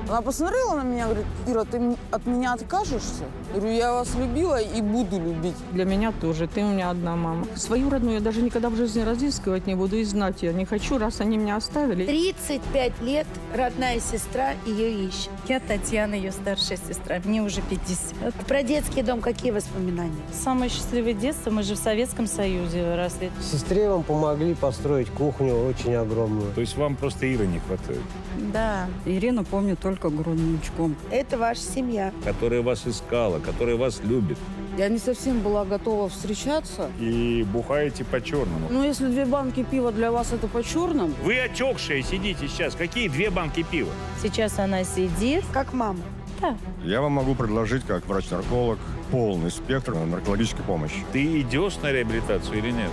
Она посмотрела на меня, говорит: Ира, ты от меня откажешься? Я говорю: я вас любила и буду любить. Для меня тоже. Ты у меня одна мама. Свою родную я даже никогда в жизни разыскивать не буду и знать я не хочу, раз они меня оставили. 35 лет родная сестра ее ищет. Я Татьяна, ее старшая сестра. Мне уже 50. Про детский дом какие воспоминания? Самое счастливое детство. Мы же в Советском Союзе росли. Сестре вам помогли построить кухню очень огромную. То есть вам просто Иры не хватает, Да. Ирину помню только грудничком. Это ваша семья. которая вас искала, которая вас любит. Я не совсем была готова встречаться. И бухаете по-черному. Но если 2 банки пива для вас это по-черному, Вы отекшие сидите сейчас. Какие 2 банки пива? Сейчас она сидит. Как мама. Я вам могу предложить, как врач-нарколог, полный спектр наркологической помощи. Ты идешь на реабилитацию или нет?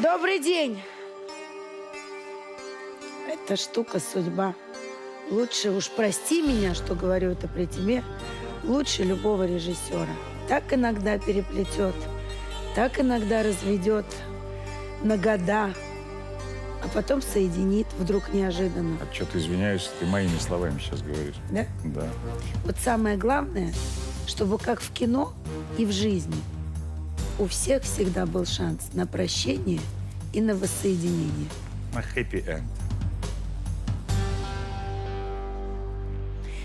Добрый день. Это штука судьба. Лучше уж прости меня, что говорю это при тебе, лучше любого режиссера. Так иногда переплетет, так иногда разведет на года, а потом соединит вдруг неожиданно. А что ты извиняюсь, ты моими словами сейчас говоришь. Да? Да. Вот самое главное, чтобы как в кино и в жизни у всех всегда был шанс на прощение и на воссоединение. На хэппи-энд.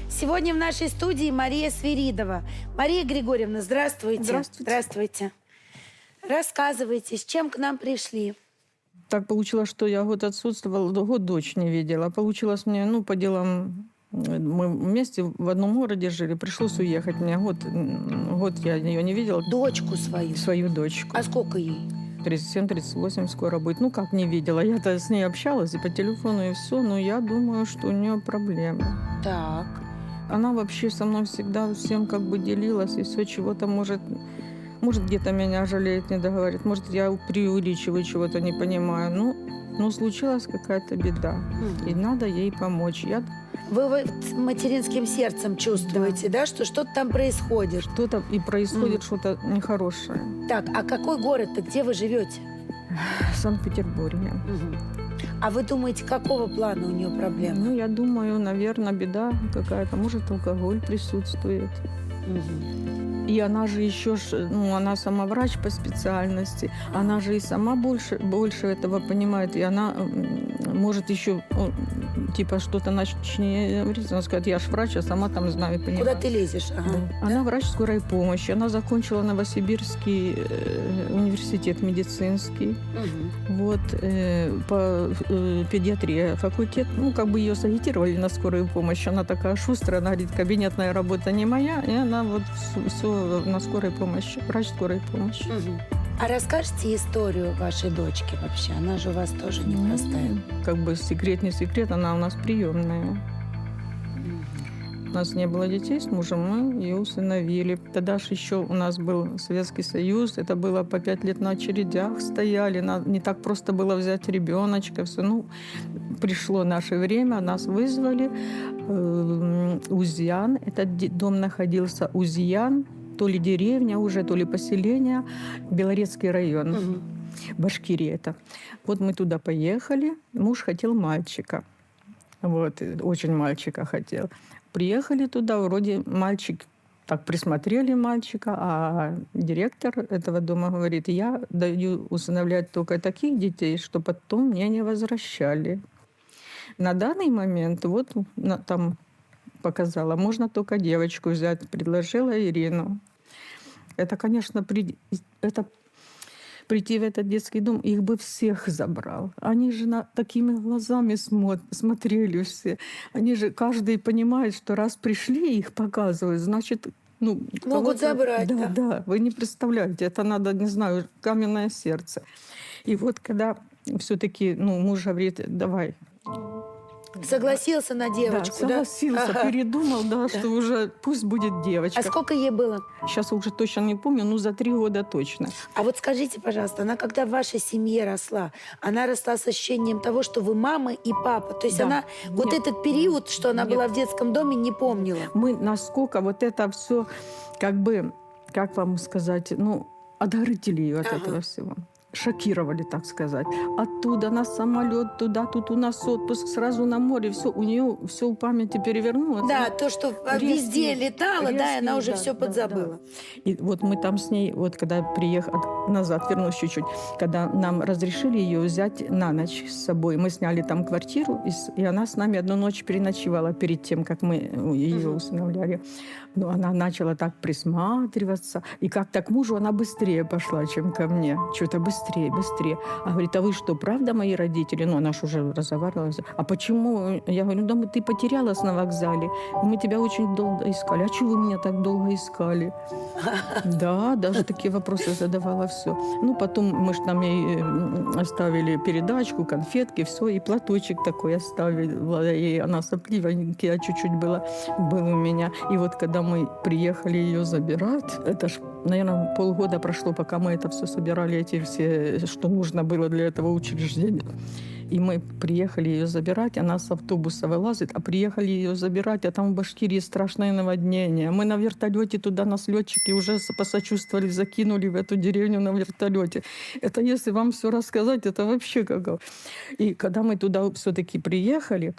Сегодня в нашей студии Мария Свиридова. Мария Григорьевна, здравствуйте. Здравствуйте. Здравствуйте. Рассказывайте, с чем к нам пришли? Так получилось, что я год отсутствовала, год дочь не видела. Получилось мне, по делам, мы вместе в одном городе жили, пришлось уехать. Мне год я ее не видела, Дочку свою. свою дочку. А сколько ей? 37-38 скоро будет. Как не видела? Я-то с ней общалась и по телефону, и все, но я думаю, что у нее проблемы. Так. Она вообще со мной всегда всем делилась, и все чего-то может где-то меня жалеет, не договорит, может, я преувеличиваю, чего-то не понимаю. Но случилась какая-то беда, и надо ей помочь. Вы материнским сердцем чувствуете, да, что что-то там происходит? Что-то и происходит что-то нехорошее. Так, а какой город-то, где вы живете? В Санкт-Петербурге. А вы думаете, какого плана у нее проблемы? Я думаю, наверное, беда какая-то. Может, алкоголь присутствует. И она же еще, она сама врач по специальности, она же и сама больше этого понимает, и она может еще, что-то начнет говорить, она скажет: я ж врач, а сама там знаю и понимаю. Куда ты лезешь? Ага. Да. Она врач скорой помощи, она закончила Новосибирский университет медицинский, по педиатрии факультет, ее сагитировали на скорую помощь, она такая шустрая, она говорит: кабинетная работа не моя, и она все на скорой помощи, врач скорой помощи. А расскажите историю вашей дочки вообще? Она же у вас тоже непростая. Секрет не секрет, она у нас приемная. У нас не было детей с мужем, мы ее усыновили. Тогда же еще у нас был Советский Союз, это было по 5 лет на очередях стояли, не так просто было взять ребеночка. Все. Пришло наше время, нас вызвали. Узьян, этот дом находился, Узьян, то ли деревня уже, то ли поселение, Белорецкий район, Башкирия это. Вот мы туда поехали, муж хотел мальчика, очень мальчика хотел. Приехали туда, вроде мальчик, так присмотрели мальчика, а директор этого дома говорит: я даю усыновлять только таких детей, что потом мне не возвращали. На данный момент, там показала, можно только девочку взять, предложила Ирину. Это, конечно, прийти в этот детский дом, их бы всех забрал. Они же такими глазами смотрели все. Они же, каждый понимает, что раз пришли, их показывают, значит, могут забрать. Да, вы не представляете, это надо, не знаю, каменное сердце. И когда все-таки муж говорит: давай, Согласился на девочку, да? согласился, Ага. передумал, да, что уже пусть будет девочка. А сколько ей было? Сейчас уже точно не помню, ну за 3 года точно. А вот скажите, пожалуйста, она когда в вашей семье росла, она росла с ощущением того, что вы мама и папа? То есть Да. она вот Нет. этот период, что она Нет. была в детском доме, не помнила? Мы насколько вот это все, как бы, как вам сказать, ну, отгородили ее от Ага. этого всего. Шокировали, так сказать. Оттуда на самолет, туда, тут у нас отпуск, сразу на море. Все, у нее все в памяти перевернулось. Да, то, что везде Резкий- летала, да, и она резкий, уже да, все да, подзабыла. И вот мы там с ней, вот когда приехали, назад вернусь чуть-чуть, когда нам разрешили ее взять на ночь с собой, мы сняли там квартиру, и она с нами одну ночь переночевала перед тем, как мы ее усыновляли. Но она начала так присматриваться, и как-то к мужу она быстрее пошла, чем ко мне. Что-то быстрее, быстрее. А говорит, а вы что, правда мои родители? Ну, она ж уже разговаривала. А почему? Я говорю, ну, да, ты потерялась на вокзале, и мы тебя очень долго искали. А чего вы меня так долго искали? Да, даже такие вопросы задавала, все. Ну, потом мы же там ей оставили передачку, конфетки, все, и платочек такой оставила. И она сопливенькая чуть-чуть был у меня. И вот когда мы приехали ее забирать, это ж, наверное, полгода прошло, пока мы это все собирали, эти все, что нужно было для этого учреждения. И мы приехали ее забирать, она с автобуса вылазит, а приехали ее забирать, а там в Башкирии страшное наводнение. Мы на вертолете туда, нас летчики уже посочувствовали, закинули в эту деревню на вертолете. Это если вам все рассказать, это вообще как... И когда мы туда все-таки приехали,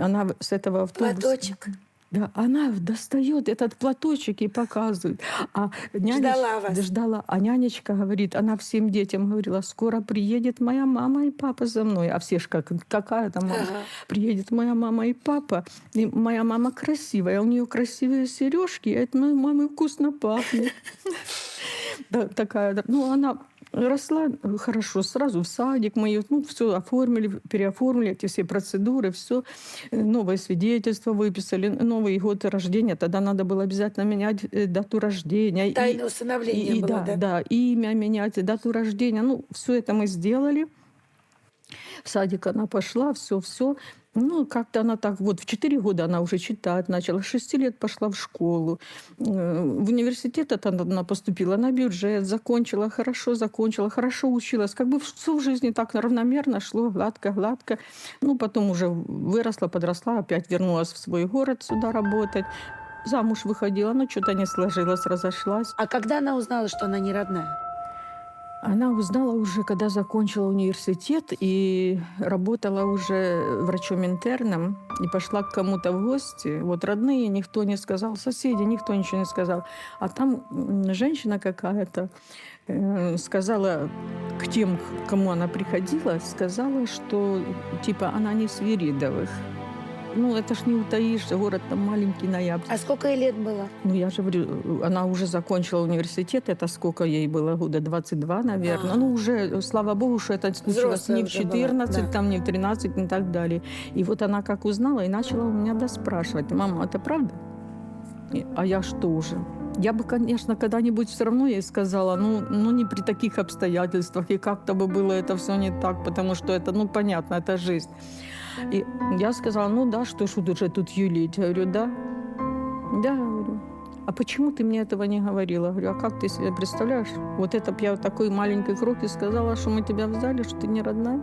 она с этого автобуса... Платочек. Да, она достает этот платочек и показывает. А Ждала вас. Ждала. А нянечка говорит, она всем детям говорила, скоро приедет моя мама и папа за мной. А все ж какая там мама? Ага. Приедет моя мама и папа. И моя мама красивая, у нее красивые сережки, и от моей мамы вкусно пахнет. Да, такая, ну, она росла хорошо, сразу в садик мы ее, ну, все оформили, переоформили эти все процедуры, все, новое свидетельство выписали, Новый год рождения, тогда надо было обязательно менять дату рождения. Тайное усыновление было, да? Да, имя менять, дату рождения, ну, все это мы сделали. В садик она пошла, все. Ну, как-то она так, вот в 4 года она уже читать начала, с 6 лет пошла в школу. В университет она поступила на бюджет, закончила, хорошо училась. Как бы все в жизни так равномерно шло, гладко. Ну, потом уже выросла, подросла, опять вернулась в свой город сюда работать. Замуж выходила, но что-то не сложилось, разошлась. А когда она узнала, что она не родная? Она узнала уже, когда закончила университет и работала уже врачом-интерном, и пошла к кому-то в гости. Вот родные никто не сказал, соседи никто ничего не сказал. А там женщина какая-то сказала к тем, к кому она приходила, сказала, что типа она не Свиридовых. Ну, это ж не утаишь, город там маленький, Ноябрьск. А сколько ей лет было? Ну, я же говорю, она уже закончила университет, это сколько ей было, года 22, наверное. Ну, уже, слава богу, что это случилось Взрослая не в уже была, 14, да. там, не в 13 и так далее. И вот она как узнала и начала у меня доспрашивать, мама, это правда? А я что уже? Я бы, конечно, когда-нибудь все равно ей сказала, ну, не при таких обстоятельствах, и как-то бы было это все не так, потому что это, ну, понятно, это жизнь. И я сказала, ну да, что ж уже тут юлить? Я говорю, да. Да, говорю. А почему ты мне этого не говорила? Говорю, а как ты себе представляешь? Вот это б я в такой маленькой кроке сказала, что мы тебя взяли, что ты не родная.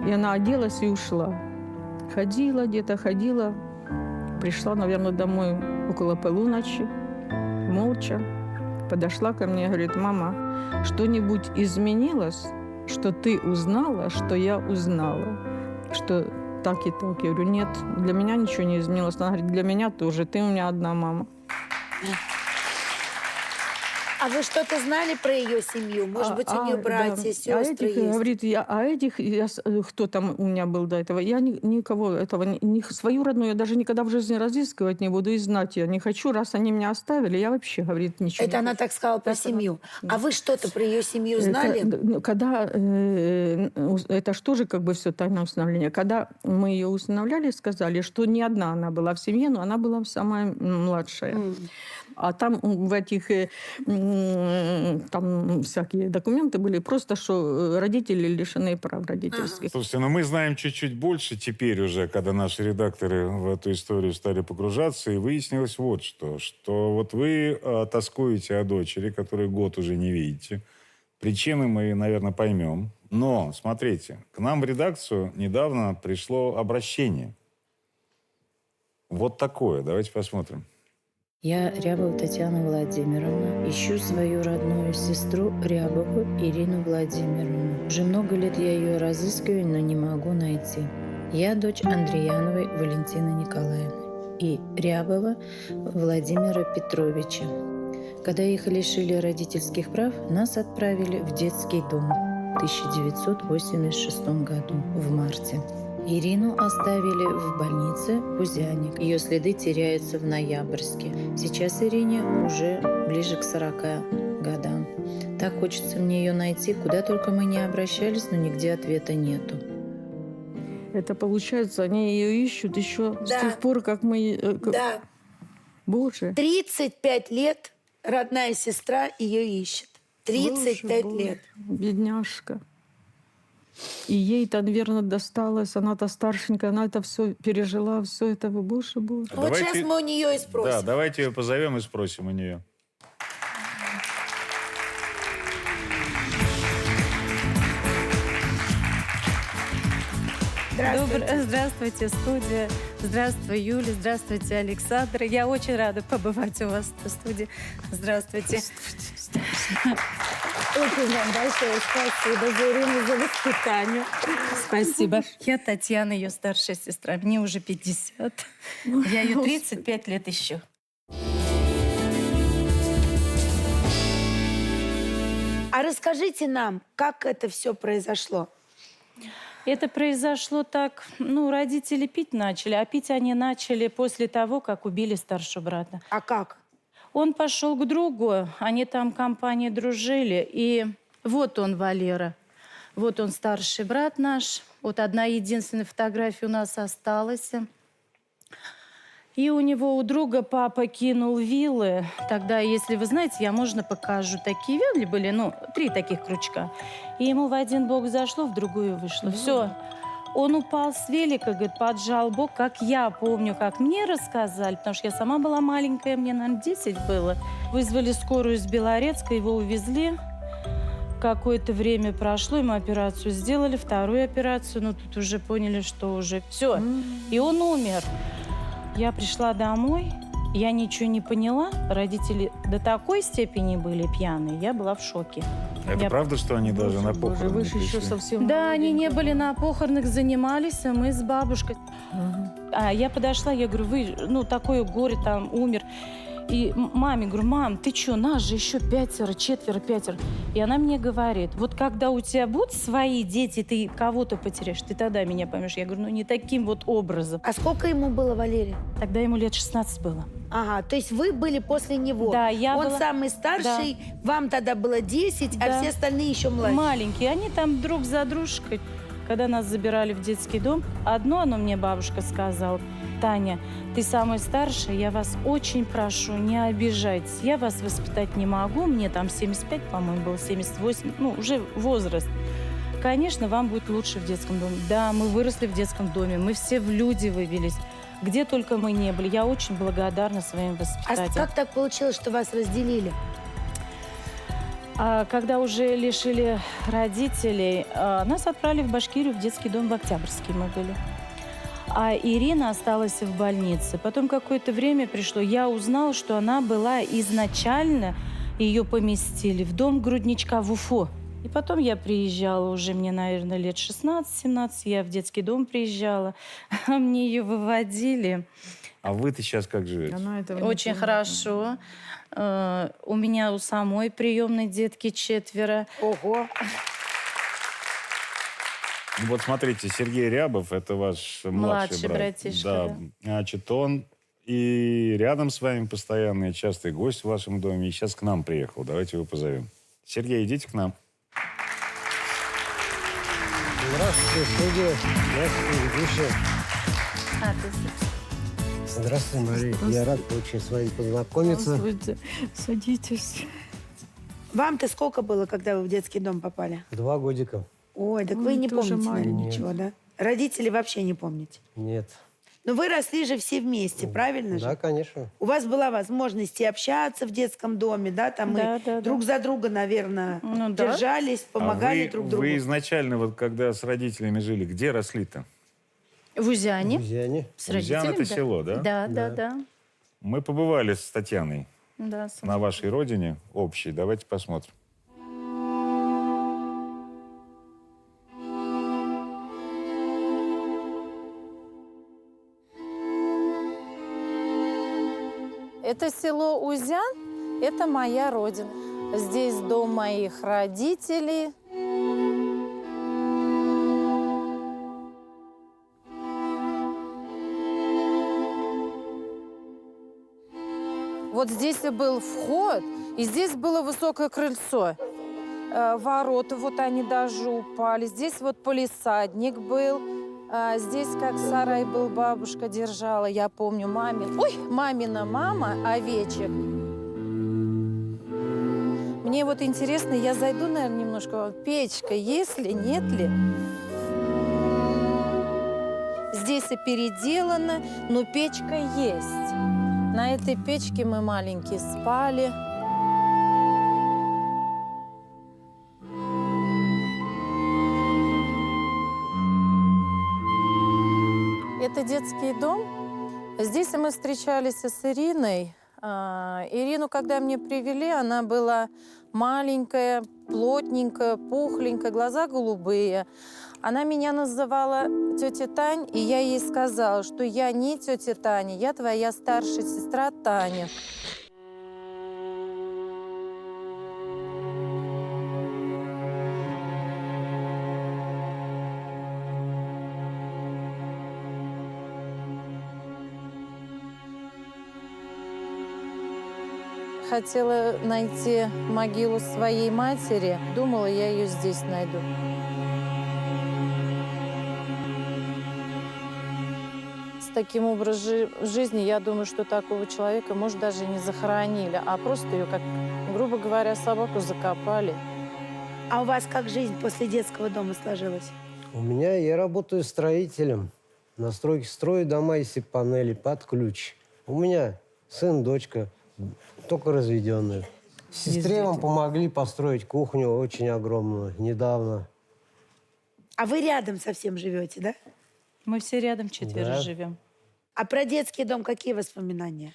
И она оделась и ушла. Ходила где-то, ходила. Пришла, наверное, домой около полуночи. Молча. Подошла ко мне и говорит, мама, что-нибудь изменилось, что ты узнала, что я узнала? Что так и так. Я говорю, нет, для меня ничего не изменилось. Она говорит, для меня тоже. Ты у меня одна мама. А вы что-то знали про ее семью? Может быть, у нее братья, да. сестры есть? Говорит, кто там у меня был до этого? Я никого этого, свою родную я даже никогда в жизни разыскивать не буду и знать я не хочу. Раз они меня оставили, я вообще, говорит, ничего Это не она хочу. так сказала про Так, семью. да. А вы что-то про ее семью знали? Когда, это что же как бы все тайное усыновление. Когда мы ее усыновляли, сказали, что не одна она была в семье, но она была самая младшая. А там в этих, там всякие документы были, просто что родители лишены прав родительских. Слушайте, ну мы знаем чуть-чуть больше теперь уже, когда наши редакторы в эту историю стали погружаться, и выяснилось вот что вот вы тоскуете о дочери, которую год уже не видите. Причины мы, наверное, поймем. Но, смотрите, к нам в редакцию недавно пришло обращение. Вот такое. Давайте посмотрим. Я, Рябова Татьяна Владимировна, ищу свою родную сестру Рябову Ирину Владимировну. Уже много лет я ее разыскиваю, но не могу найти. Я дочь Андрияновой Валентины Николаевны и Рябова Владимира Петровича. Когда их лишили родительских прав, нас отправили в детский дом в 1986 году, в марте. Ирину оставили в больнице Пузяник. Ее следы теряются в Ноябрьске. Сейчас Ирине уже ближе к 40 годам. Так хочется мне ее найти, куда только мы не обращались, но нигде ответа нету. Это получается, они ее ищут еще с Да. тех пор, как мы... Да, Боже. 35 лет родная сестра ее ищет. 35 Боже, лет. Бедняжка. И ей-то, наверное, досталось, она-то старшенькая, она это все пережила, все это, боже. Вот Давайте- сейчас мы у нее и спросим. Да, давайте ее позовем и спросим у нее. Здравствуйте, студия. Здравствуй, Юля. Здравствуйте, Александр. Я очень рада побывать у вас в студии. Здравствуйте. Очень вам большое спасибо за Ирину, за воспитание. Спасибо. Я Татьяна, ее старшая сестра. Мне уже 50. Я ее 35 лет ищу. А расскажите нам, как это все произошло? Это произошло так, родители пить начали, а пить они начали после того, как убили старшего брата. А как? Он пошел к другу, они там компанией дружили, и вот он, Валера. Вот он, старший брат наш. Вот одна единственная фотография у нас осталась. И у него, у друга, папа кинул вилы. Тогда, если вы знаете, я, можно покажу. Такие вилы были, 3 таких крючка. И ему в один бок зашло, в другую вышло. Все. Он упал с велика, говорит, поджал бок, как я помню, как мне рассказали, потому что я сама была маленькая, мне, наверное, 10 было. Вызвали скорую из Белорецка, его увезли. Какое-то время прошло, ему операцию сделали, вторую операцию, но тут уже поняли, что уже все. И он умер. Я пришла домой, я ничего не поняла. Родители до такой степени были пьяные, я была в шоке. Это правда, что они даже на похороны вы же еще пришли? совсем Да, они не молоденькая. были на похоронах, занимались, а мы с бабушкой. А я подошла, я говорю, вы, такое горе, там, умер. И маме говорю, мам, ты что, нас же еще 5, 4, 5. И она мне говорит, вот когда у тебя будут свои дети, ты кого-то потеряешь, ты тогда меня поймешь. Я говорю, не таким вот образом. А сколько ему было, Валерий? Тогда ему лет 16 было. Ага, то есть вы были после него. Да, я Он была- самый старший, вам тогда было 10, а Да. все остальные еще младше. Маленькие, они там друг за дружкой. Когда нас забирали в детский дом, одно мне бабушка сказала, Таня, ты самая старшая, я вас очень прошу, не обижайтесь. Я вас воспитать не могу, мне там 75, по-моему, было 78, уже возраст. Конечно, вам будет лучше в детском доме. Да, мы выросли в детском доме, мы все в люди вывелись. Где только мы не были. Я очень благодарна своим А воспитателям. как так получилось, что вас разделили? А когда уже лишили родителей, нас отправили в Башкирию, в детский дом в Октябрьске мы были. А Ирина осталась в больнице. Потом какое-то время пришло, я узнала, что она была изначально, ее поместили в дом грудничка в Уфу. И потом я приезжала, уже мне, наверное, лет 16-17, я в детский дом приезжала, а мне ее выводили. А вы-то сейчас как живете? Она этого не Очень помнит. хорошо. У меня у самой приемной детки 4. Ого. Ну, вот смотрите, Сергей Рябов, это ваш младший брат. братишка, Да. Значит, он и рядом с вами постоянно, и частый гость в вашем доме, и сейчас к нам приехал. Давайте его позовем. Сергей, идите к нам. Здравствуйте, студия. Здравствуйте, ведущая. Здравствуй, Мария. Я рад очень с вами познакомиться. Здравствуйте. Садитесь. Вам-то сколько было, когда вы в детский дом попали? 2 годика. Ой, так Ой, вы не тоже помните, наверное, маленький. ничего, да? Родители вообще не помните? Нет. Но вы росли же все вместе, правильно Да, же? конечно. У вас была возможность и общаться в детском доме, да? Там Да, и да, друг да. за друга, наверное, Ну да. держались, помогали А друг другу. вы изначально, вот когда с родителями жили, где росли-то? В Узяне. Узяне. С Узян родителями, это село, да? Да, Да. да, да. Мы побывали с Татьяной Да, на вашей родине общей. Давайте посмотрим. Это село Узян, это моя родина. Здесь дом моих родителей. Вот здесь и был вход, и здесь было высокое крыльцо. Ворота, вот они даже упали. Здесь вот палисадник был. Здесь как сарай был, бабушка держала, я помню, мамина мама, овечек. Мне вот интересно, я зайду, наверное, немножко. Печка есть ли, нет ли? Здесь и переделано, но печка есть. На этой печке мы маленькие спали. Это детский дом. Здесь мы встречались с Ириной. Ирину, когда мне привели, она была маленькая, плотненькая, пухленькая, глаза голубые. Она меня называла тетя Тань, и я ей сказала, что я не тетя Таня, я твоя старшая сестра Таня. Хотела найти могилу своей матери. Думала, я ее здесь найду. С таким образом жизни, я думаю, что такого человека, может, даже не захоронили, а просто ее, как, грубо говоря, собаку закопали. А у вас как жизнь после детского дома сложилась? У меня, я работаю строителем. На стройке строю дома из панелей под ключ. У меня сын, дочка, только разведенные. Сестре вам помогли построить кухню очень огромную недавно. А вы рядом совсем живете, да? Мы все рядом четверо Да. живем. А про детский дом какие воспоминания?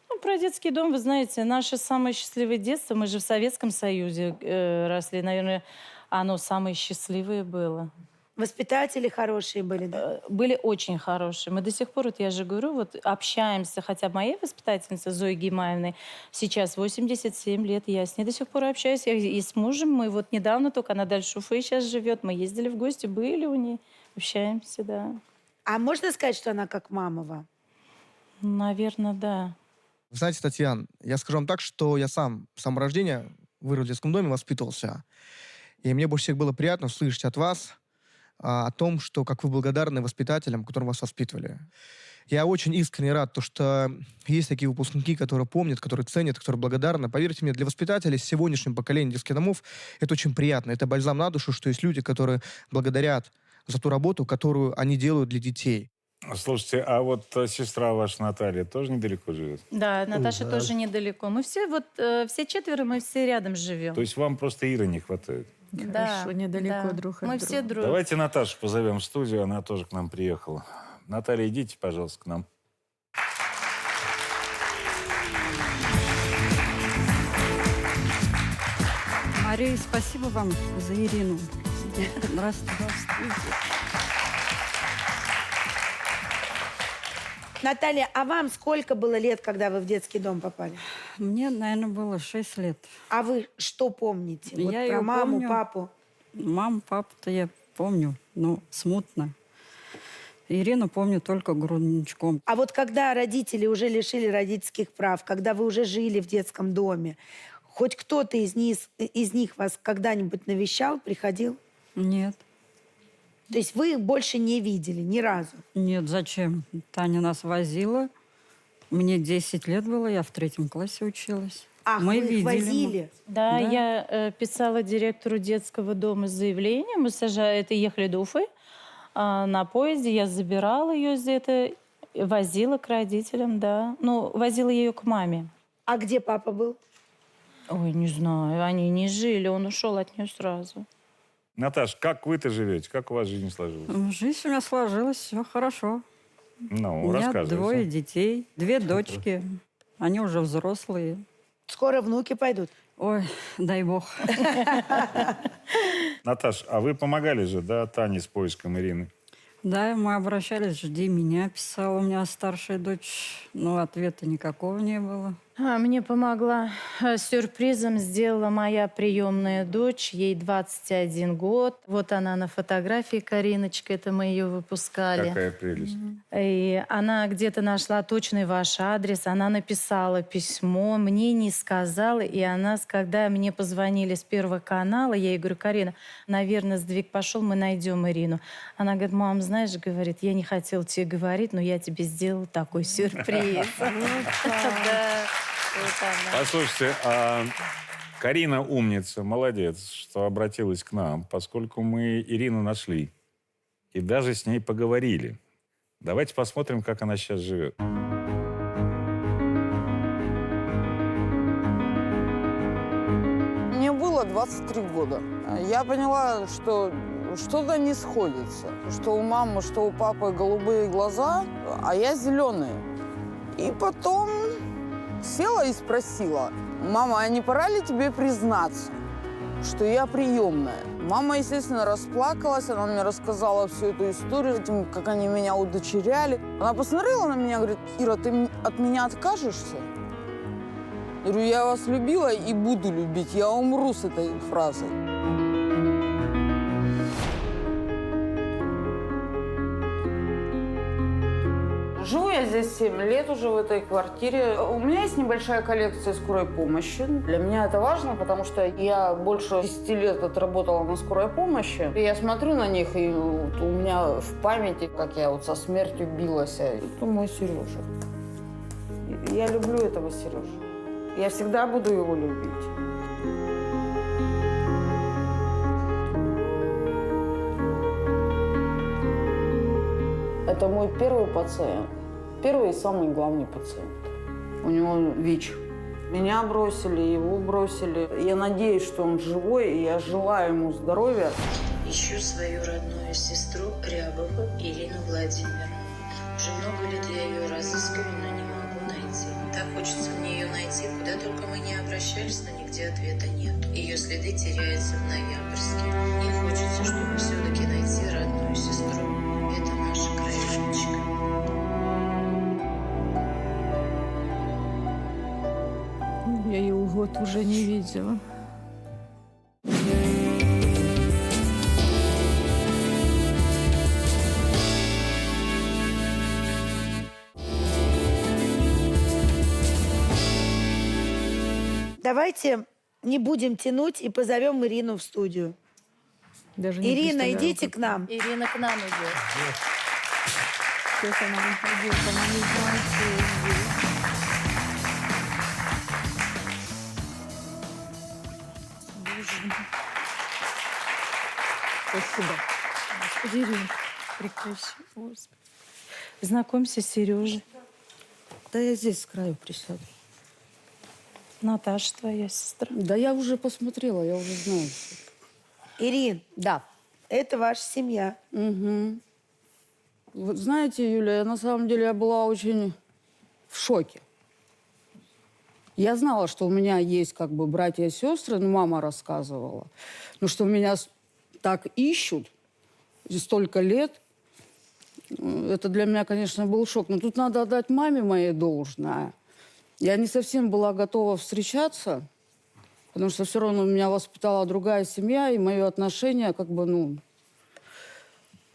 Ну, про детский дом, вы знаете, наше самое счастливое детство. Мы же в Советском Союзе росли. Наверное, оно самое счастливое было. Воспитатели хорошие были, да? Были очень хорошие. Мы до сих пор, вот я же говорю, вот общаемся, хотя моей воспитательнице Зои Гимаевны сейчас 87 лет, я с ней до сих пор общаюсь. И с мужем мы вот недавно, только она дальше Уфы сейчас живет, мы ездили в гости, были у нее, общаемся, да. А можно сказать, что она как мама вам? Наверное, да. Вы знаете, Татьяна, я скажу вам так, что я сам с самого рождения вырос в детском доме, воспитывался. И мне больше всех было приятно услышать от вас о том, что как вы благодарны воспитателям, которые вас воспитывали. Я очень искренне рад, что есть такие выпускники, которые помнят, которые ценят, которые благодарны. Поверьте мне, для воспитателей сегодняшнего поколения детских домов это очень приятно. Это бальзам на душу, что есть люди, которые благодарят за ту работу, которую они делают для детей. Слушайте, а вот сестра ваша Наталья тоже недалеко живет? Да, Наташа Да. тоже недалеко. Мы все, вот, все четверо, мы все рядом живем. То есть вам просто Иры не хватает? Хорошо, недалеко да. друг от Мы друга. все друг. Давайте Наташу позовем в студию, она тоже к нам приехала. Наталья, идите, пожалуйста, к нам. Мария, спасибо вам за Ирину. Здравствуйте. Наталья, а вам сколько было лет, когда вы в детский дом попали? Мне, наверное, было 6 лет. А вы что помните? Вот Я про её маму, помню. папу. Маму, папу-то я помню, но смутно. Ирину помню только грудничком. А вот когда родители уже лишили родительских прав, когда вы уже жили в детском доме, хоть кто-то из них вас когда-нибудь навещал, приходил? Нет, То есть вы их больше не видели ни разу? нет, зачем? Таня нас возила Мне 10 лет было, я в 3 классе училась. Ах, Мы вы их видели. возили? Да, Да. я писала директору детского дома заявление. Мы ехали до Уфы. На поезде я забирала ее где-то, возила к родителям, да. Ну, возила ее к маме. А где папа был? Ой, не знаю, они не жили, он ушел от нее сразу. Наташ, как вы-то живете? Как у вас жизнь сложилась? Жизнь у меня сложилась, все хорошо. Ну, У меня 2 рассказывайте. детей, 2 дочки. Они уже взрослые. Скоро внуки пойдут. Ой, дай бог. Наташ, а вы помогали же, да, Тане с поиском Ирины? Да, мы обращались, жди меня, писала у меня старшая дочь. Но ответа никакого не было. Мне помогла сюрпризом, сделала моя приемная дочь, ей 21 год. Вот она на фотографии, Кариночка, это мы ее выпускали. Какая прелесть. И она где-то нашла точный ваш адрес, она написала письмо, мне не сказала, и она, когда мне позвонили с Первого канала, я ей говорю: Карина, наверное, сдвиг пошел, мы найдем Ирину. Она говорит: мам, знаешь, говорит, я не хотела тебе говорить, но я тебе сделала такой сюрприз. Послушайте, Карина умница, молодец, что обратилась к нам, поскольку мы Ирину нашли и даже с ней поговорили. Давайте посмотрим, как она сейчас живет. Мне было 23 года. Я поняла, что что-то не сходится. Что у мамы, что у папы голубые глаза, а я зеленые. И потом села и спросила: мама, а не пора ли тебе признаться, что я приемная? Мама, естественно, расплакалась, она мне рассказала всю эту историю, как они меня удочеряли. Она посмотрела на меня и говорит: Ира, ты от меня откажешься? Я говорю: я вас любила и буду любить, я умру с этой фразой. Живу я здесь 7 лет уже в этой квартире. У меня есть небольшая коллекция скорой помощи. Для меня это важно, потому что я больше 10 лет отработала на скорой помощи. И я смотрю на них, и вот у меня в памяти, как я вот со смертью билась. Это мой Сережа. Я люблю этого Сережу. Я всегда буду его любить. Это мой первый пациент. Первый и самый главный пациент. У него ВИЧ. Меня бросили, его бросили. Я надеюсь, что он живой, и я желаю ему здоровья. Ищу свою родную сестру Рябову Ирину Владимировну. Уже много лет я ее разыскиваю, но не могу найти. Так хочется мне ее найти, куда только мы не обращались, но нигде ответа нет. Ее следы теряются в Ноябрьске. Мне хочется, чтобы все-таки найти родную сестру. Это наша краешечка. Я ее год уже не видела. Давайте не будем тянуть и позовем Ирину в студию. Даже не Ирина, представляю, идите как. к нам. Ирина к нам идет. Сейчас она выходит, она не знает, что ей делать. Спасибо. Господи, Ирина, прекращай. Господи. Знакомься с Сережей. Да я здесь с краю присяду. Наташа, твоя сестра. Да я уже посмотрела, я уже знаю. Ирин, Да. это ваша семья. Угу. Вот знаете, Юля, на самом деле я была очень в шоке. Я знала, что у меня есть как бы братья и сестры, ну, мама рассказывала. Но что меня так ищут столько лет, это для меня, конечно, был шок. Но тут надо отдать маме моей должное. Я не совсем была готова встречаться, потому что все равно меня воспитала другая семья, и мое отношение как бы, ну...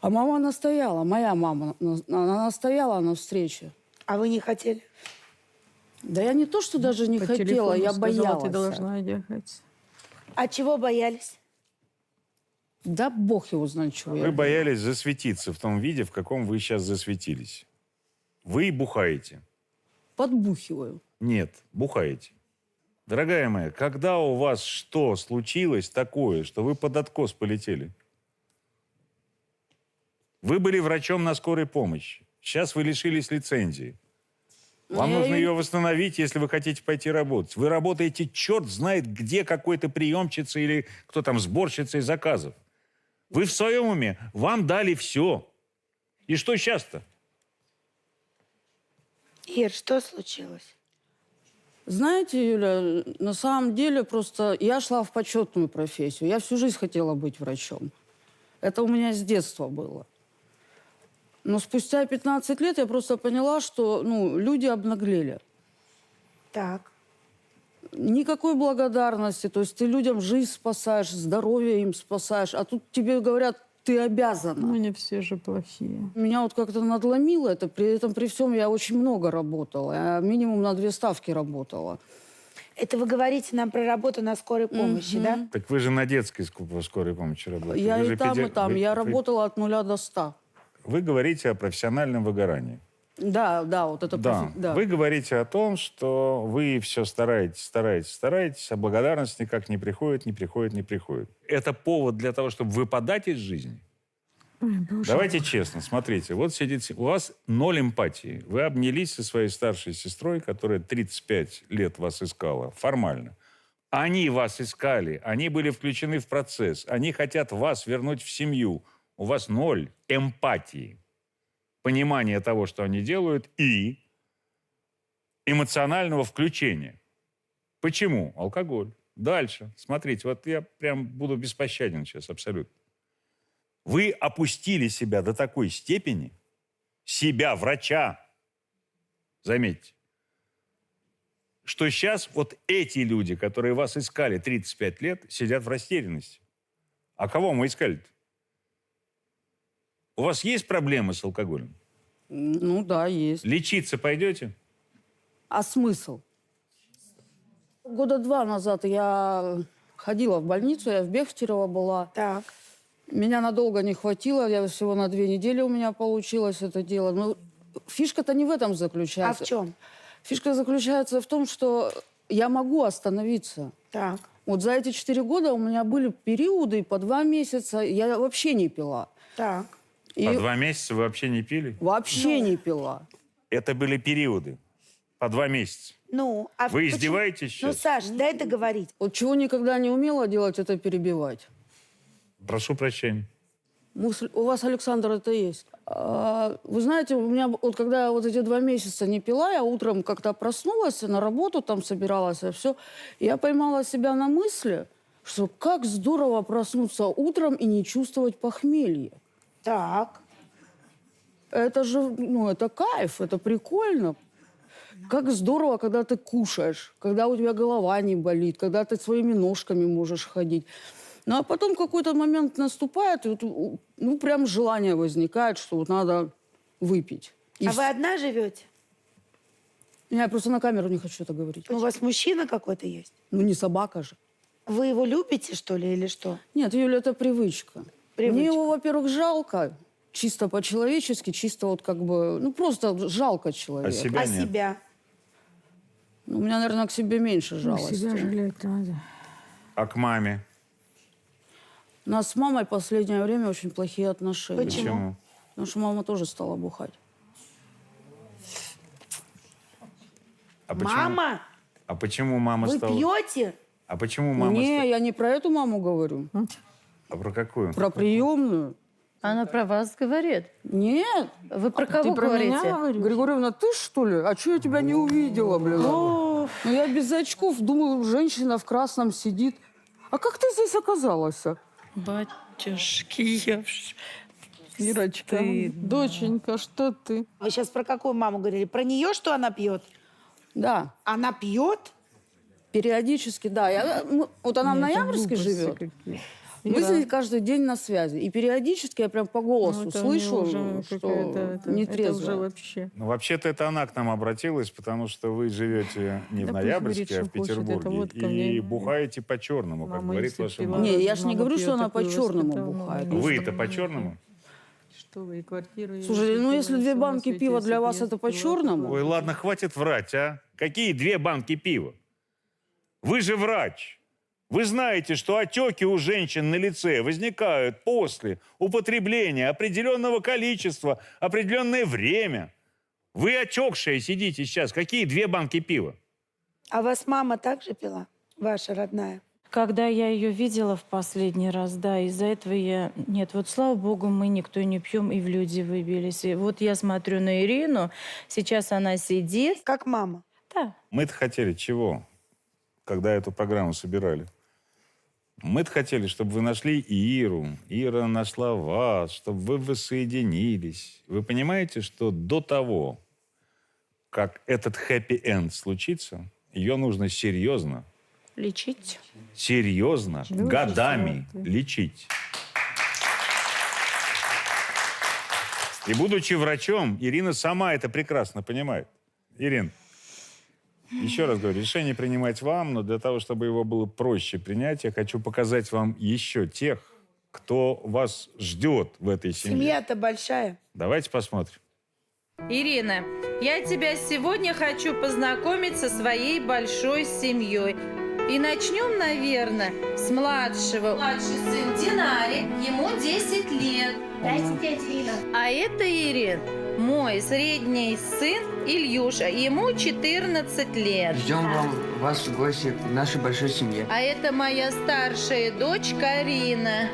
А мама настояла, моя мама, она настояла на встрече. А вы не хотели? Да я не то, что даже не По хотела, телефону я сказала, боялась. ты должна ехать. А чего боялись? Да бог его знает, чего я Вы боялись засветиться в том виде, в каком вы сейчас засветились. Вы бухаете. подбухиваю. Нет, бухаете. Дорогая моя, когда у вас что случилось такое, что вы под откос полетели? Вы были врачом на скорой помощи. Сейчас вы лишились лицензии. Вам Я нужно её- ее восстановить, если вы хотите пойти работать. Вы работаете черт знает где какой-то приемщица или кто там сборщица из заказов. Вы в своем уме. Вам дали все. И что сейчас-то? Ир, что случилось? Знаете, Юля, на самом деле просто я шла в почетную профессию. Я всю жизнь хотела быть врачом. Это у меня с детства было. Но спустя 15 лет я просто поняла, что люди обнаглели. Так. Никакой благодарности. То есть ты людям жизнь спасаешь, здоровье им спасаешь. А тут тебе говорят, ты обязана. Ну, не все же плохие. Меня вот как-то надломило это. При этом, при всем, я очень много работала. Я минимум на 2 ставки работала. Это вы говорите нам про работу на скорой помощи, да? Так вы же на детской скорой помощи работаете. Я Вы и же там, педи- и там. вы- Я вы- работала от 0 до 100. Вы говорите о профессиональном выгорании. Да, вот это... Да. да. Вы говорите о том, что вы все стараетесь, а благодарность никак не приходит. Это повод для того, чтобы выпадать из жизни? Давайте честно, смотрите. Вот сидит... У вас 0 эмпатии. Вы обнялись со своей старшей сестрой, которая 35 лет вас искала формально. Они вас искали, они были включены в процесс. Они хотят вас вернуть в семью. У вас 0 эмпатии. Понимания того, что они делают, и эмоционального включения. Почему? Алкоголь. Дальше. Смотрите, вот я прям буду беспощаден сейчас абсолютно. Вы опустили себя до такой степени, себя, врача, заметьте, что сейчас вот эти люди, которые вас искали 35 лет, сидят в растерянности. А кого мы искали-то? У вас есть проблемы с алкоголем? Ну да, есть. Лечиться пойдете? А смысл? 2 года назад я ходила в больницу, я в Бехтерево была. Так. Меня надолго не хватило, я всего на 2 недели у меня получилось это дело. Но фишка-то не в этом А заключается. в чем? Фишка заключается в том, что я могу остановиться. Так. Вот за эти 4 года у меня были периоды по 2 месяца, я вообще не пила. Так. И По 2 месяца вы вообще не пили? вообще не пила. Это были периоды. По 2 месяца. Ну, а Вы почему- издеваетесь Ну, сейчас? Саш, дай договорить. Вот чего никогда не умела делать, это перебивать. Прошу прощения. Мысль, у вас, Александр, это есть. Вы знаете, у меня вот когда я вот эти 2 месяца не пила, я утром как-то проснулась, на работу там собиралась, и все. Я поймала себя на мысли, что как здорово проснуться утром и не чувствовать похмелье. Так. Это же, это кайф, это прикольно. Как здорово, когда ты кушаешь, когда у тебя голова не болит, когда ты своими ножками можешь ходить. Ну, а потом какой-то момент наступает, и вот, прям желание возникает, что вот надо выпить. И А вы одна живете? Я просто на камеру не хочу это говорить. У вас мужчина какой-то есть? Ну, не собака же. Вы его любите, что ли, или что? Нет, Юля, это привычка. Привычка. Мне его, во-первых, жалко, чисто по-человечески, чисто вот как бы, просто жалко А человека. себя А нет. себя? У меня, наверное, к себе меньше жалости. Себя жалеть надо. А к маме? У нас с мамой в последнее время очень плохие отношения. Почему? Потому что мама тоже стала бухать. А почему, Мама? А почему мама Вы стала... пьете? А почему мама Не, я не про эту маму говорю, А про какую? про приемную. Она про вас говорит. Нет, Вы про кого про меня говорите? говоришь? Григорьевна, ты что ли? А что я тебя не увидела, блин? Ну, я без очков, думаю, женщина в красном сидит. А как ты здесь оказалась? Батюшки, я Ирочка, доченька, что ты? Вы сейчас про какую маму говорили? Про нее, что она пьет? Да, Она пьет? периодически, да. Вот она в Ноябрьске живет. Мы с ней каждый день на связи. И периодически я прям по голосу слышу, что Это нетрезвая. уже вообще. Ну, вообще-то это она к нам обратилась, потому что вы живете не в Да пусть Ноябрьске, а говорит, в что хочет. Это Петербурге. вот ко И мне. бухаете по-черному, как Мама говорит если ваша пила, мама. Не, я ж не мама говорю, пьет, что она такую по-черному воспитала, бухает. мама. Вы-то по-черному? Что вы, и квартиру... Слушайте, ну если 2 банки пива для вас это по-черному... Ой, ладно, хватит врать, а? Какие 2 банки пива? Вы же врач. Вы знаете, что отеки у женщин на лице возникают после употребления определенного количества, определенное время. Вы отекшие сидите сейчас. Какие 2 банки пива? А вас мама также пила? Ваша родная? Когда я ее видела в последний раз, да, из-за этого я... Нет, вот слава богу, мы никто не пьем и в люди выбились. И вот я смотрю на Ирину, сейчас она сидит. Как мама? Да. Мы-то хотели чего, когда эту программу собирали? Мы-то хотели, чтобы вы нашли Иру, Ира нашла вас, чтобы вы воссоединились. Вы понимаете, что до того, как этот хэппи-энд случится, ее нужно серьезно, Лечить. серьезно, Ну, годами что ты. лечить. И будучи врачом, Ирина сама это прекрасно понимает. Ирин, еще раз говорю, решение принимать вам, но для того, чтобы его было проще принять, я хочу показать вам еще тех, кто вас ждет в этой семье. Семья-то большая. Давайте посмотрим. Ирина, я тебя сегодня хочу познакомить со своей большой семьей. И начнем, наверное, с младшего. Младший сын Динарик, ему 10 лет. Здравствуйте, тетя Ирина. А это, Ирин, мой средний сын Ильюша, ему 14 лет. Ждем вас в гости в нашей большой семье. А это моя старшая дочь Карина.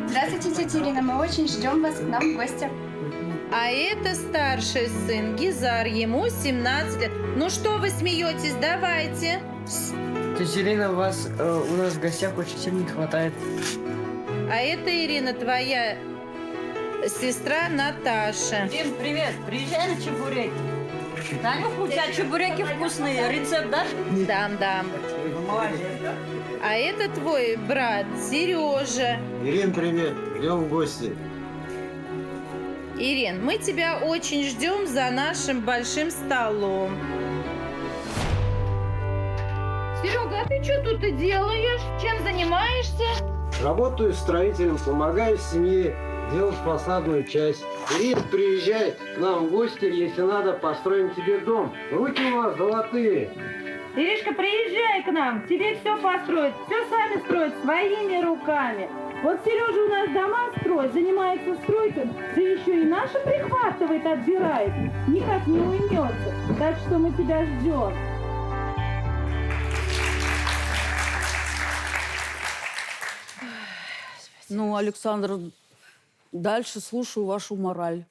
Здравствуйте, тетя Ирина. Мы очень ждем вас к нам в гости. А это старший сын Гизар, ему 17 лет. Ну что вы смеетесь, давайте. Тетя Ирина, вас у нас в гостях очень сильно не хватает. А это, Ирина, твоя сестра Наташа. Дим, привет. Приезжай на чебуреки. Танюха, у тебя чебуреки вкусные. Рецепт дашь? Дам. Молодец. А это твой брат Сережа. Ирин, привет. Идем в гости. Ирин, мы тебя очень ждем за нашим большим столом. Серега, а ты что тут и делаешь? Чем занимаешься? Работаю строителем, помогаю семье делать фасадную часть. Ирин, приезжай к нам в гости, если надо, построим тебе дом. Руки у вас золотые. Иришка, приезжай к нам, тебе все построят, все сами строят своими руками. Вот Сережа у нас дома строит, занимается стройкой, да еще и наши прихватывает, отбирает. Никак не уймется. Так что мы тебя ждем. Ну, Александр, дальше слушаю вашу мораль.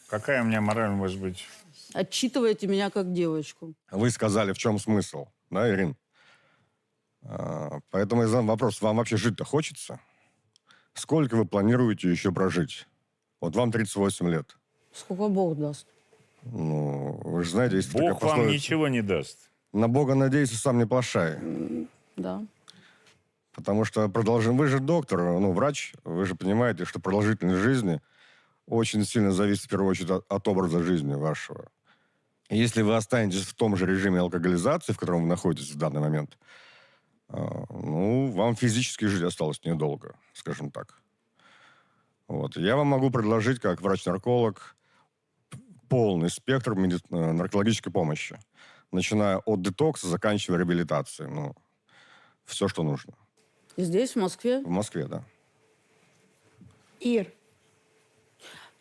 Какая у меня мораль может быть? Отчитывайте меня как девочку. Вы сказали, в чем смысл, да, Ирин? Поэтому я задам вопрос, вам вообще жить-то хочется? Сколько вы планируете еще прожить? Вот вам 38 лет. Сколько Бог даст. Ну, вы же знаете, есть такая Бог вам пословица. ничего не даст. На Бога надейся, сам не плашай. Да. Потому что вы же доктор, ну, врач, вы же понимаете, что продолжительность жизни очень сильно зависит, в первую очередь, от образа жизни вашего. И если вы останетесь в том же режиме алкоголизации, в котором вы находитесь в данный момент, ну, вам физически жить осталось недолго, скажем так. Вот. Я вам могу предложить, как врач-нарколог, полный спектр наркологической помощи, начиная от детокса, заканчивая реабилитацией. Ну, все, что нужно. Здесь, в Москве? В Москве, да. Ир,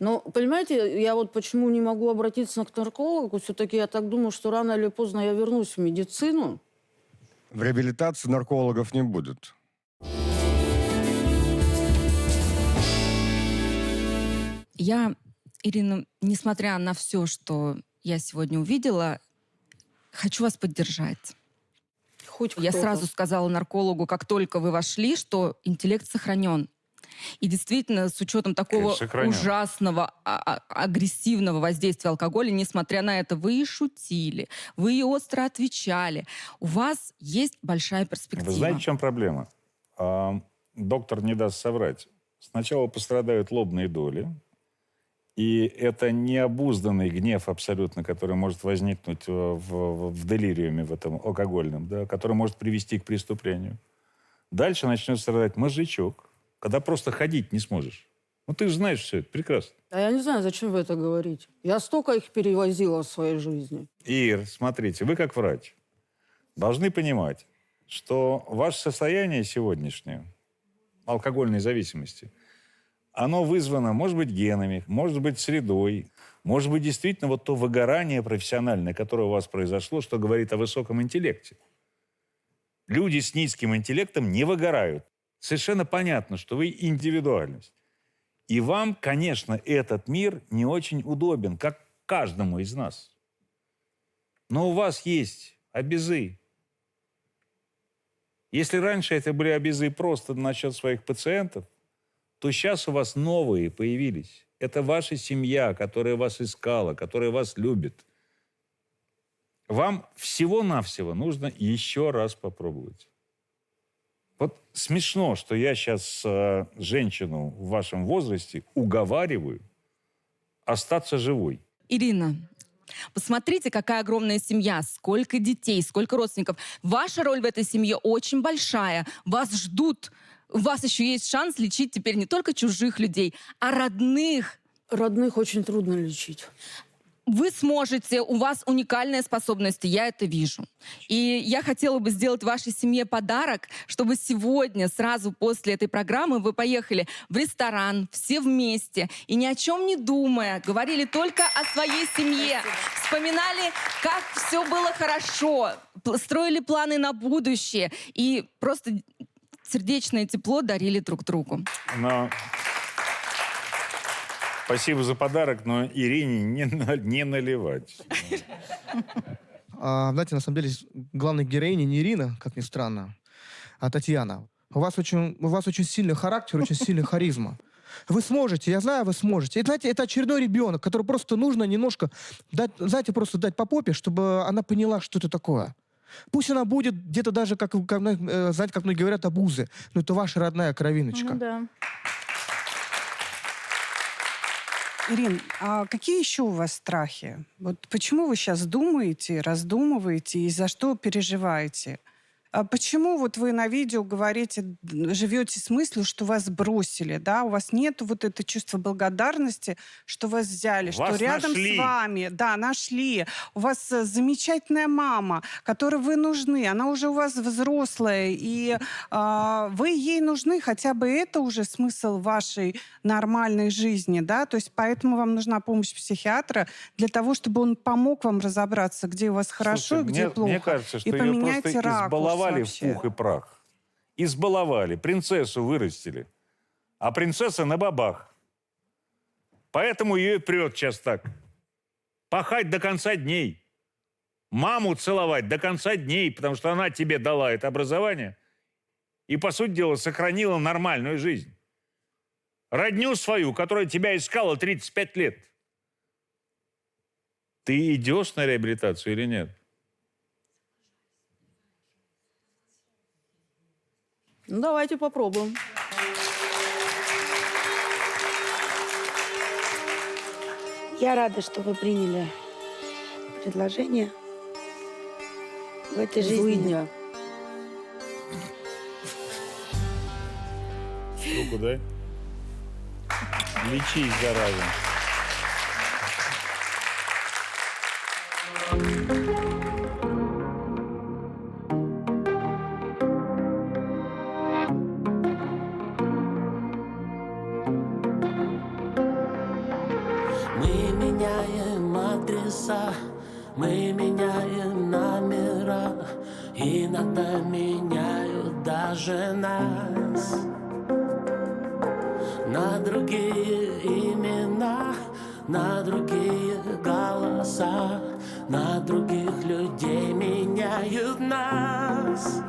Но, понимаете, я вот почему не могу обратиться к наркологу, все-таки я так думаю, что рано или поздно я вернусь в медицину. В реабилитации наркологов не будет. Я, Ирина, несмотря на все, что я сегодня увидела, хочу вас поддержать. Хоть Я кто-то. сразу сказала наркологу, как только вы вошли, что интеллект сохранен. И действительно, с учетом такого Конечно, сохранен. ужасного, агрессивного воздействия алкоголя, несмотря на это, вы и шутили, вы и остро отвечали. У вас есть большая перспектива. Вы знаете, в чем проблема? Доктор не даст соврать. Сначала пострадают лобные доли, и это необузданный гнев абсолютно, который может возникнуть в делириуме, в этом алкогольном, да, который может привести к преступлению. Дальше начнет страдать мозжечок, когда просто ходить не сможешь. Ну, ты же знаешь все это прекрасно. А я не знаю, зачем вы это говорите. Я столько их перевозила в своей жизни. Ир, смотрите, вы как врач должны понимать, что ваше состояние сегодняшнее, алкогольной зависимости, оно вызвано, может быть, генами, может быть, средой, может быть, действительно вот то выгорание профессиональное, которое у вас произошло, что говорит о высоком интеллекте. Люди с низким интеллектом не выгорают. Совершенно понятно, что вы индивидуальность. И вам, конечно, этот мир не очень удобен, как каждому из нас. Но у вас есть обязы. Если раньше это были обязы просто насчет своих пациентов, то сейчас у вас новые появились. Это ваша семья, которая вас искала, которая вас любит. Вам всего-навсего нужно еще раз попробовать. Вот смешно, что я сейчас женщину в вашем возрасте уговариваю остаться живой. Ирина, посмотрите, какая огромная семья, сколько детей, сколько родственников. Ваша роль в этой семье очень большая. Вас ждут. У вас еще есть шанс лечить теперь не только чужих людей, а родных. Родных очень трудно лечить. Вы сможете, у вас уникальные способности, я это вижу. И я хотела бы сделать вашей семье подарок, чтобы сегодня, сразу после этой программы, вы поехали в ресторан, все вместе, и ни о чем не думая, говорили только о своей семье, вспоминали, как все было хорошо, строили планы на будущее, и просто сердечное тепло дарили друг другу. Но... Спасибо за подарок, но Ирине не наливать. Знаете, на самом деле, главной героиня не Ирина, как ни странно, а Татьяна. У вас очень сильный характер, очень сильная харизма. Вы сможете, я знаю, вы сможете. И, знаете, это очередной ребенок, который просто нужно немножко дать, знаете, просто дать по попе, чтобы она поняла, что это такое. Пусть она будет где-то даже, знаете, как многие говорят, абузы, но это ваша родная кровиночка. Ну да. Ирин, а какие еще у вас страхи? Вот почему вы сейчас думаете, раздумываете и за что переживаете? А почему вот вы на видео говорите, живете с мыслью, что вас бросили, да? У вас нет вот это чувство благодарности, что вас взяли, Вас что рядом нашли. с вами, да, нашли. У вас замечательная мама, которой вы нужны, она уже у вас взрослая, и вы ей нужны, хотя бы это уже смысл вашей нормальной жизни, да? То есть поэтому вам нужна помощь психиатра для того, чтобы он помог вам разобраться, где у вас хорошо и где плохо. Мне кажется, что и ее поменяйте просто избаловали вообще. в пух и прах. Избаловали. Принцессу вырастили. А принцесса на бабах. Поэтому ее и прет сейчас так. Пахать до конца дней. Маму целовать до конца дней, потому что она тебе дала это образование и, по сути дела, сохранила нормальную жизнь. Родню свою, которая тебя искала 35 лет. Ты идешь на реабилитацию или нет? Ну, давайте попробуем. Я рада, что вы приняли предложение в этой жизни. Злыдня. Руку дай. Лечись, зараза. Мы меняем адреса, мы меняем номера, иногда меняют даже нас на другие имена, на другие голоса, на других людей меняют нас.